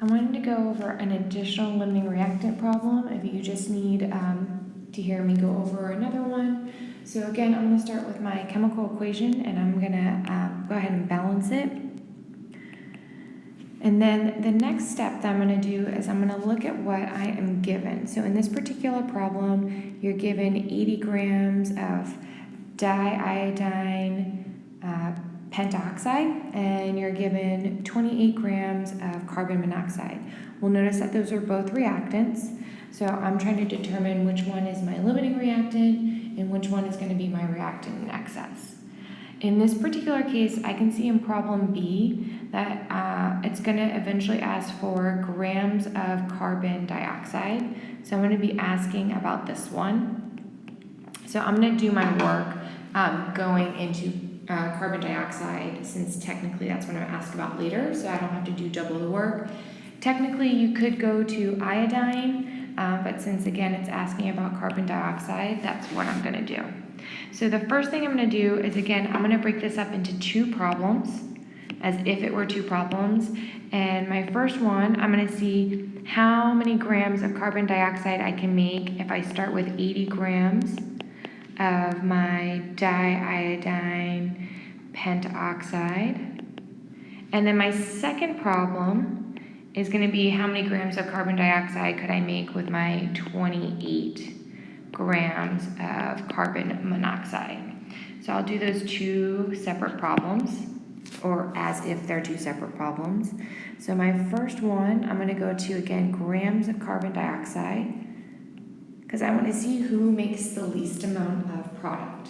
I wanted to go over an additional limiting reactant problem if you just need to hear me go over another one. So again, I'm going to start with my chemical equation and I'm going to go ahead and balance it. And then the next step that I'm going to do is I'm going to look at what I am given. So in this particular problem, you're given 80 grams of diiodine pentoxide, and you're given 28 grams of carbon monoxide. We'll notice that those are both reactants, so I'm trying to determine which one is my limiting reactant and which one is going to be my reactant in excess. In this particular case, I can see in problem B that it's going to eventually ask for grams of carbon dioxide, so I'm going to be asking about this one. So I'm going to do my work going into carbon dioxide, since technically that's what I'm asked about later, so I don't have to do double the work. Technically, you could go to iodine, but since again it's asking about carbon dioxide, that's what I'm going to do. So the first thing I'm going to do is, again, I'm going to break this up into two problems, as if it were two problems. And my first one, I'm going to see how many grams of carbon dioxide I can make if I start with 80 grams of my diiodine pentoxide. And then my second problem is going to be how many grams of carbon dioxide could I make with my 28 grams of carbon monoxide. So I'll do those two separate problems, or as if they're two separate problems. So my first one, I'm going to go to, again, grams of carbon dioxide, because I want to see who makes the least amount of product.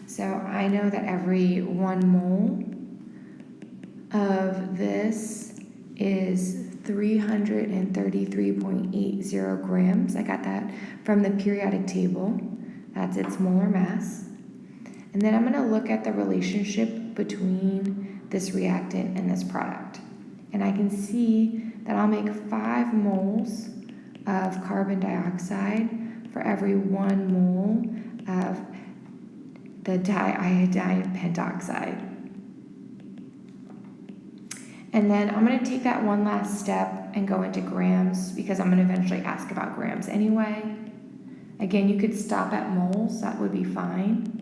So I know that every 1 mole of this is 333.80 grams. I got that from the periodic table. That's its molar mass. And then I'm going to look at the relationship between this reactant and this product. And I can see that I'll make 5 moles of carbon dioxide for every 1 mole of the diiodine pentoxide. And then I'm going to take that one last step and go into grams, because I'm going to eventually ask about grams anyway. Again, you could stop at moles, that would be fine.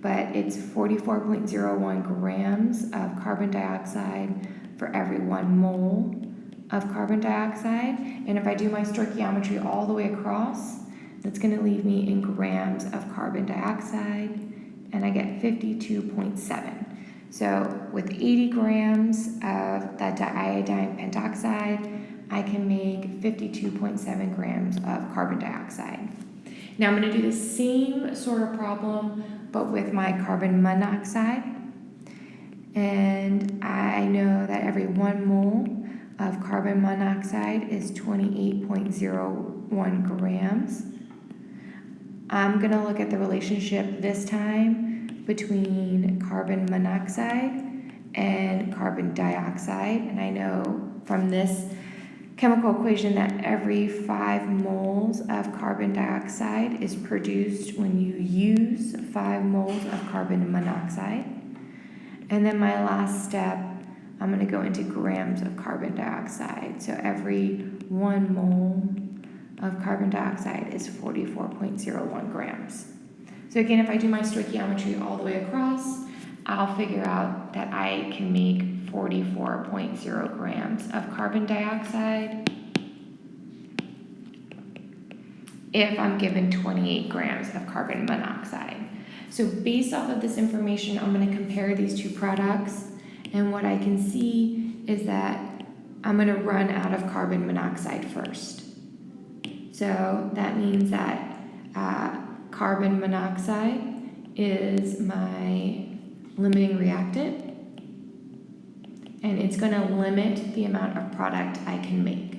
But it's 44.01 grams of carbon dioxide for every 1 mole of carbon dioxide. And if I do my stoichiometry all the way across, that's going to leave me in grams of carbon dioxide, and I get 52.7. So with 80 grams of that diiodine pentoxide, I can make 52.7 grams of carbon dioxide. Now I'm going to do the same sort of problem, but with my carbon monoxide. And I know that every 1 mole of carbon monoxide is 28.01 grams. I'm going to look at the relationship this time between carbon monoxide and carbon dioxide. And I know from this chemical equation that every 5 moles of carbon dioxide is produced when you use 5 moles of carbon monoxide. And then my last step, I'm going to go into grams of carbon dioxide. So every 1 mole of carbon dioxide is 44.01 grams. So again, if I do my stoichiometry all the way across, I'll figure out that I can make 44.0 grams of carbon dioxide if I'm given 28 grams of carbon monoxide. So based off of this information, I'm going to compare these two products, and what I can see is that I'm going to run out of carbon monoxide first. So that means that carbon monoxide is my limiting reactant, and it's going to limit the amount of product I can make.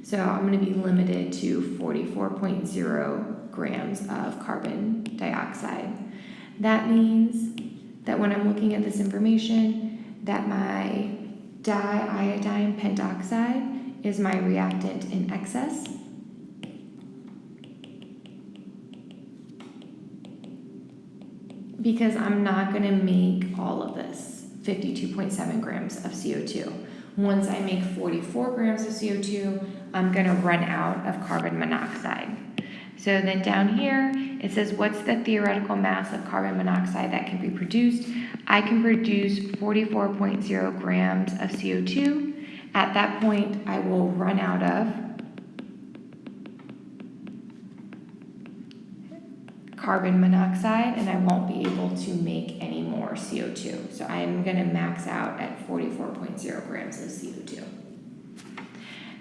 So I'm going to be limited to 44.0 grams of carbon dioxide. That means that when I'm looking at this information, that my diiodine pentoxide is my reactant in excess. Because I'm not going to make all of this, 52.7 grams of CO2. Once I make 44 grams of CO2, I'm going to run out of carbon monoxide. So then down here, it says, what's the theoretical mass of carbon monoxide that can be produced? I can produce 44.0 grams of CO2. At that point, I will run out of carbon monoxide and I won't be able to make any more CO2. So I'm going to max out at 44.0 grams of CO2.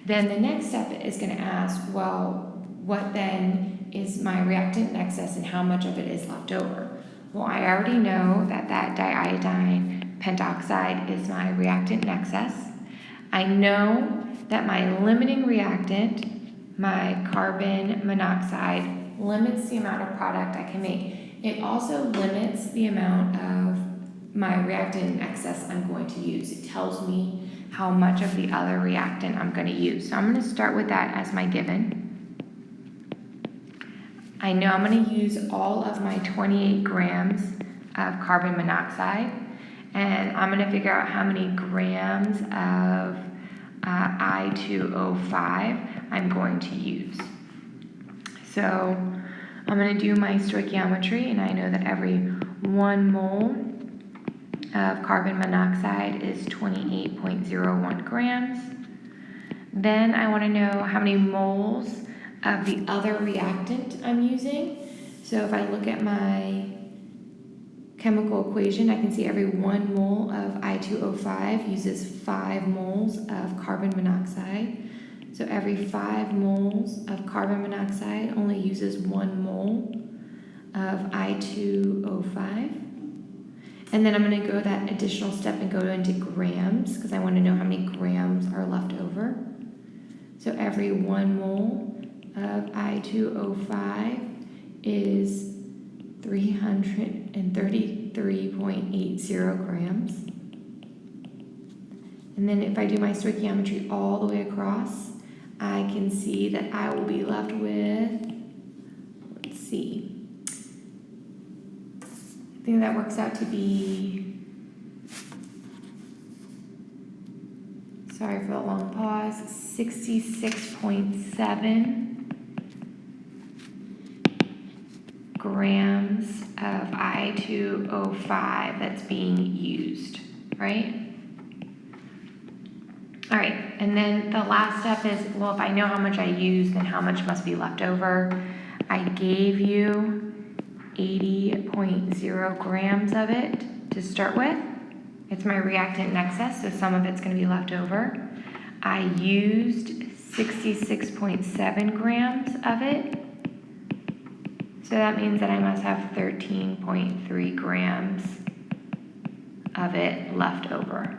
Then the next step is going to ask, well, what then is my reactant in excess and how much of it is left over? Well, I already know that diiodine pentoxide is my reactant in excess. I know that my limiting reactant, my carbon monoxide, limits the amount of product I can make. It also limits the amount of my reactant in excess I'm going to use. It tells me how much of the other reactant I'm going to use. So I'm going to start with that as my given. I know I'm going to use all of my 28 grams of carbon monoxide, and I'm going to figure out how many grams of I2O5 I'm going to use. So I'm going to do my stoichiometry, and I know that every 1 mole of carbon monoxide is 28.01 grams. Then I want to know how many moles of the other reactant I'm using. So if I look at my chemical equation, I can see every 1 mole of I2O5 uses 5 moles of carbon monoxide. So every 5 moles of carbon monoxide only uses 1 mole of I2O5. And then I'm going to go that additional step and go into grams because I want to know how many grams are left over. So every 1 mole of I2O5 is 333.80 grams. And then if I do my stoichiometry all the way across, I can see that I will be left with, let's see, I think that works out to be, sorry for the long pause, 66.7 grams of I2O5 that's being used, right? All right, and then the last step is, well, if I know how much I used, then how much must be left over? I gave you 80.0 grams of it to start with. It's my reactant in excess, so some of it's going to be left over. I used 66.7 grams of it. So that means that I must have 13.3 grams of it left over.